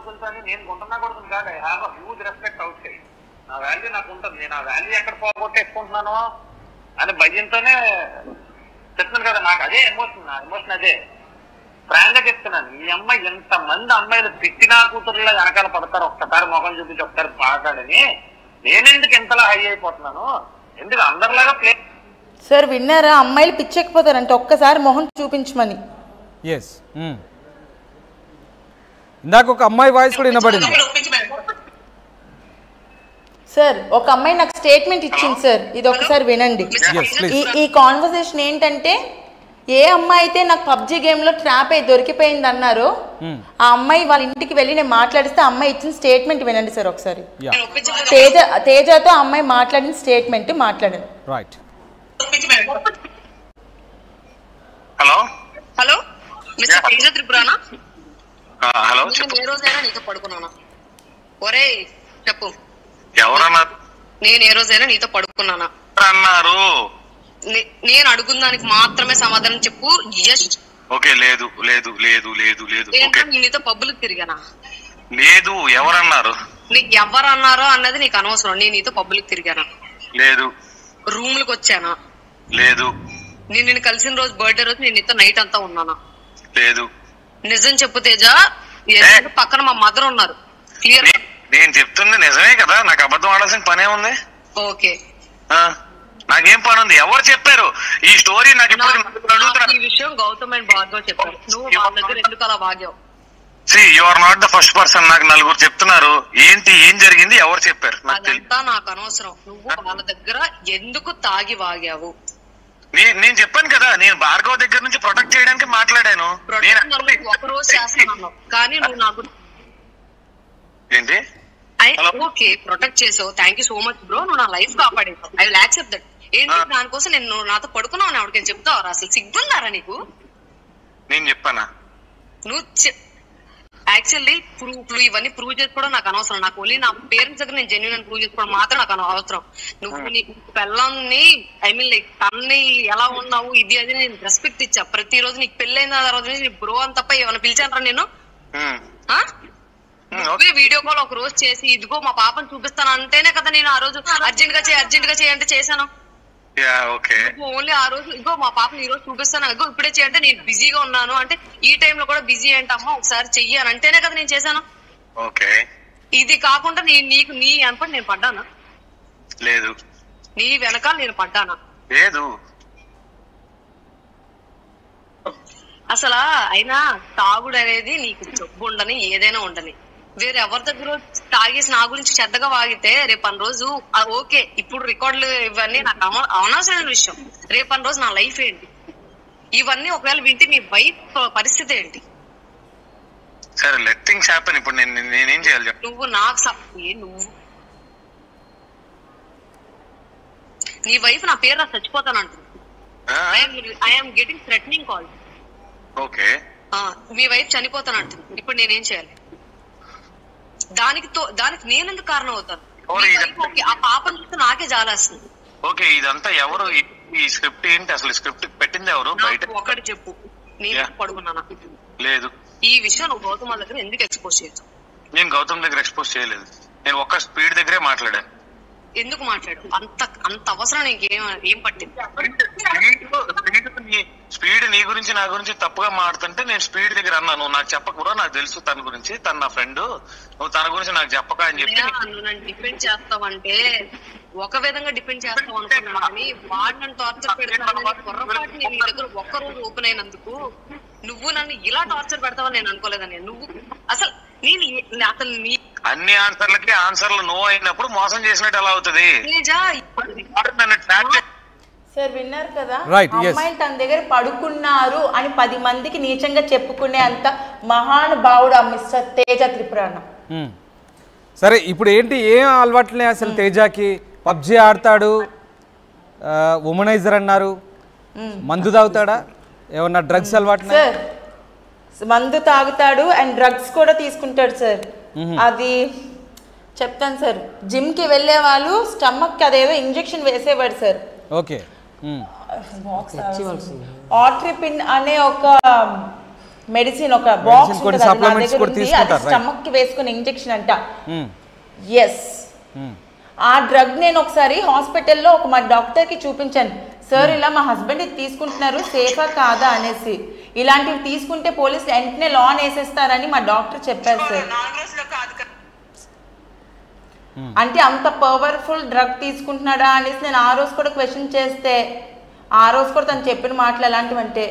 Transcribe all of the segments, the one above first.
కొడుకులతో నేను కొంటున్నా కొడుకుని కాదు. I have a huge respect out side. నా వాల్యూ నాకు ఉంటుంది. నేను ఆ వాల్యూ ఎక్కడ పోగొట్టేసుకుంటున్నాను అని భయంతోనే చెప్తున్నాను కదా. నాకు అదే ఎమోషన్, నా ఎమోషన్ అదే. ఫ్రాంక్ గా చెప్తున్నాను. ఈ అమ్మాయి ఎంతమంది అమ్మాయిలు తిట్టినా కూతురులో వెనకాల పడతారు, ఒక్కసారి మొఖం చూపించి ఒకసారి మాట్లాడని. నేనెందుకు ఎంతలా హై అయిపోతున్నాను? ఎందుకు అందరిలాగా ప్లే. సార్ విన్నారా, అమ్మాయిలు పిచ్చెక్కిపోతారంటే ఒక్కసారి మొహం చూపించమని. ఇందాక ఒక అమ్మాయి వాయిస్ కూడా వినబడింది సార్. ఒక అమ్మాయి నాకు స్టేట్మెంట్ ఇచ్చింది సార్, ఇది ఒకసారి వినండి. ఈ కాన్వర్సేషన్ ఏంటంటే, ఏ అమ్మాయి అయితే నాకు పబ్జి గేమ్లో ట్రాప్ అయి దొరికిపోయింది అన్నారో ఆ అమ్మాయి వాళ్ళ ఇంటికి వెళ్ళి నేను మాట్లాడిస్తే అమ్మాయి ఇచ్చిన స్టేట్మెంట్ వినండి సార్ ఒకసారి. తేజతో అమ్మాయి మాట్లాడిన స్టేట్మెంట్ మాట్లాడండి. Right. Hello hello mister Teja త్రిపురానా? హలో, నేను ఏ రోజైనా నీతో పడుకున్నానా? ఒరే చెప్పు, ఎవరన్నారు? నేను ఏ రోజైనా నీతో పడుకున్నానా అన్నారు? నేను అడుగున్న దానికి మాత్రమే సమాధానం చెప్పు. ఓకే. లేదు లేదు లేదు లేదు లేదు. నీతో పబ్బులకు తిరిగానా? లేదు. ఎవరన్నారు? నీకు ఎవరన్నారో అన్నది నీకు అనవసరం. నేను నీతో పబ్బులకు తిరిగానా? లేదు. రూమ్లకు వచ్చానా? లేదు. నేను కలిసిన రోజు బర్త్డే రోజు నేను నీతో నైట్ అంతా ఉన్నానా? లేదు. నిజం చెప్పు తేజ. పక్కన మా మదర్ ఉన్నారు. క్లియర్. నేను చెప్తుంది నిజమే కదా, నాకు అబద్ధం ఆడాల్సిన పనే ఉంది. ఓకే, నాకేం పని ఉంది? ఎవరు చెప్పారు ఈ స్టోరీ? నాకు ఈ విషయం గౌతమ్ అండ్ భార్గవ్ చెప్పారు. నువ్వు వాళ్ళ దగ్గర ఎందుకు అలా వాగావు? You are not the first person. నాకు నలుగురు చెప్తున్నారు. ఏంటి, ఏం జరిగింది, ఎవరు చెప్పారు? అదంతా నాకు అనవసరం. నువ్వు వాళ్ళ దగ్గర ఎందుకు తాగి వాగావు? నేను చెప్పాను కదా, నేను భార్గవ్ దగ్గర నుంచి ప్రొటెక్ట్ చేయడానికి మాట్లాడాను. ఒక రోజు చేస్తున్నాను కానీ నువ్వు నాకు ఏంటి ఓకే ప్రొటెక్ట్ చేసావు. Thank you so much bro. నువ్వు నా లైఫ్ కాపాడేవు. I will accept that. ఏంటి దానికోసం నేను నాతో పడుకున్నావు ఎవరికైనా చెప్తావరా? అసలు సిగ్గున్నారా నీకు? నేను చెప్పానా? నువ్వు యాక్చువల్లీ ప్రూఫ్లు ఇవన్నీ ప్రూవ్ చేసుకోవడం నాకు అనవసరం. నాకు ఓన్లీ నా పేరెంట్స్ దగ్గర నేను జెన్యూన్ అని ప్రూవ్ చేసుకోవడం మాత్రం నాకు అవసరం. నువ్వు నీకు పిల్లల్ని ఐ మీన్ లైక్ తన్ని ఎలా ఉన్నావు ఇది అది నేను రెస్పెక్ట్ ఇచ్చా. ప్రతిరోజు నీకు పెళ్ళైన తర్వాత బ్రో అని తప్ప ఏమైనా పిలిచానరా నేను? నువ్వే వీడియో కాల్ ఒక రోజు చేసి ఇదిగో మా పాపను చూపిస్తాను అంటేనే కదా నేను ఆ రోజు అర్జెంట్ గా చేయంటే చేశాను. ఓన్లీ ఆ రోజు ఇగో మా పాపను ఈ రోజు చూపిస్తాను, ఇగో ఇప్పుడే చేయంటే నేను బిజీగా ఉన్నాను అంటే ఈ టైంలో కూడా బిజీ ఏంటమ్మా ఒకసారి చెయ్యి అని అంటేనే కదా నేను చేశాను. ఇది కాకుండా నీకు నీ వెనపడి నేను పడ్డానా? లేదు. నీ వెనకాల నేను పడ్డానా? లేదు. అసలు అయినా తాగుడు అనేది నీకు జబ్బు ఉండని ఏదైనా ఉండని వేరే ఎవరి దగ్గర తాగేసి నా గురించి చెడ్డగా వాగితే రేపని రోజు ఓకే ఇప్పుడు రికార్డులు ఇవన్నీ నాకు అనవసరమైన విషయం. రేపని రోజు నా లైఫ్ ఏంటి? ఇవన్నీ ఒకవేళ వింటే నీ వైఫ్ పరిస్థితి ఏంటి? సరే లెట్ థింగ్స్ హ్యాపెన్. ఇప్పుడు నేనేం చేయాలి? నువ్వు నాకు నువ్వు నీ వైఫ్ నా పేరు చచ్చిపోతానంటుంది. I'm getting threatening call. Okay. మీ వైఫ్ చనిపోతానంటుంది. ఇప్పుడు నేనేం చేయాలి? దానికి నేనెందుకు కారణం అవుతాను? ఆ పాపను చూస్తే నాకే జాలేస్తుంది. ఓకే, ఇదంతా ఎవరు? ఈ స్క్రిప్ట్ ఏంటి అసలు? స్క్రిప్ట్ పెట్టింది ఎవరు? బయట ఒకటి చెప్పు. నేను పడుకున్నానా? లేదు. ఈ విషయం నువ్వు గౌతమ్ దగ్గర ఎందుకు ఎక్స్పోజ్ చేయొచ్చు? నేను గౌతమ్ దగ్గర ఎక్స్పోజ్ చేయలేదు. నేను ఒక్క స్పీడ్ దగ్గరే మాట్లాడాను. ఎందుకు మాట్లాడు? అంత అవసరం నీకు ఏం పట్టింది? స్పీడ్ నీ గురించి నా గురించి తప్పుగా మాడుతుంటే నేను స్పీడ్ దగ్గర అన్నాను. నాకు చెప్పకూడదు, నాకు తెలుసు తన గురించి, తన నా ఫ్రెండ్, నువ్వు తన గురించి నాకు చెప్పక అని చెప్పి నన్ను డిపెండ్ చేస్తావంటే ఒక విధంగా డిపెండ్ చేస్తావు అనుకున్నాను కానీ వాడు నన్ను టార్చర్ పెడతాను పొరపాటు నీ దగ్గర ఒక్కరోజు ఓపెన్ అయినందుకు నువ్వు నన్ను ఇలా టార్చర్ పెడతావని నేను అనుకోలేదని. నువ్వు అసలు అన్ని ఆన్సర్లకి ఆన్సర్లు నో అయినప్పుడు మోసం చేసినట్టు ఎలా అవుతుంది? సార్ విన్నారు కదా, అమ్మాయిలు తన దగ్గర పడుకున్నారు అని 10 మందికి నీచంగా చెప్పుకునే అంత మహానుభావుడు ఆ మిస్టర్ తేజ త్రిపురాణ. సరే ఇప్పుడు ఏంటి, ఏం అలవాట్లే అసలు తేజకి? పబ్జి ఆడతాడు, ఉమనైజర్ అన్నారు, మందు తాగుతాడా, ఏమన్నా డ్రగ్స్ అలవాటు? సార్ మందు తాగుతాడు అండ్ డ్రగ్స్ కూడా తీసుకుంటాడు సార్. అది చెప్తాను సార్. జిమ్కి వెళ్ళే వాళ్ళు స్టమక్కి అదేదో ఇంజెక్షన్ వేసేవాడు సార్. ఓకే. ఆట్రిపిన్ అనే ఒక మెడిసిన్ ఒక బాక్స్ కొన్ని supplements కూడా తీసుకుంటారు, స్టమక్ కి వేసుకునే ఇంజెక్షన్ అంట. ఎస్, ఆ డ్రగ్ నేను ఒకసారి హాస్పిటల్లో మా డాక్టర్కి చూపించాను. సార్ ఇలా మా హస్బెండ్ ఇది తీసుకుంటున్నారు, సేఫా కాదా అనేసి. ఇలాంటివి తీసుకుంటే పోలీసులు వెంటనే లాన్ వేసేస్తారని మా డాక్టర్ చెప్పారు సార్. అంటే అంత పవర్ఫుల్ డ్రగ్ తీసుకుంటున్నాడా అనేసి నేను ఆ రోజు కూడా క్వశ్చన్ చేస్తే, ఆ రోజు కూడా తను చెప్పిన మాటలు ఎలాంటివి అంటే,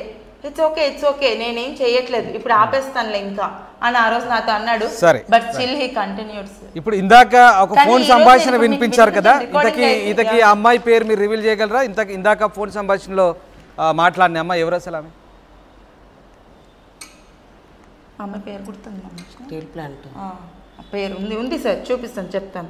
ఇట్స్ ఓకే నేనేం చేయట్లేదు, ఇప్పుడు ఆపేస్తానులే ఇంకా అని ఆ రోజు నాతో అన్నాడు. But still he continued. ఇప్పుడు ఇందాక ఒక ఫోన్ సంభాషణ వినిపించారు కదా, ఇంతకి ఆ అమ్మాయి పేరు మీరు రివీల్ చేయగలరా? ఇందాక ఫోన్ సంభాషణలో మాట్లాడిన అమ్మాయి ఎవరు అసలు? ఆమె పేరు గుర్తుంది, పేరు ఉంది సార్, చూపిస్తాను, చెప్తాను.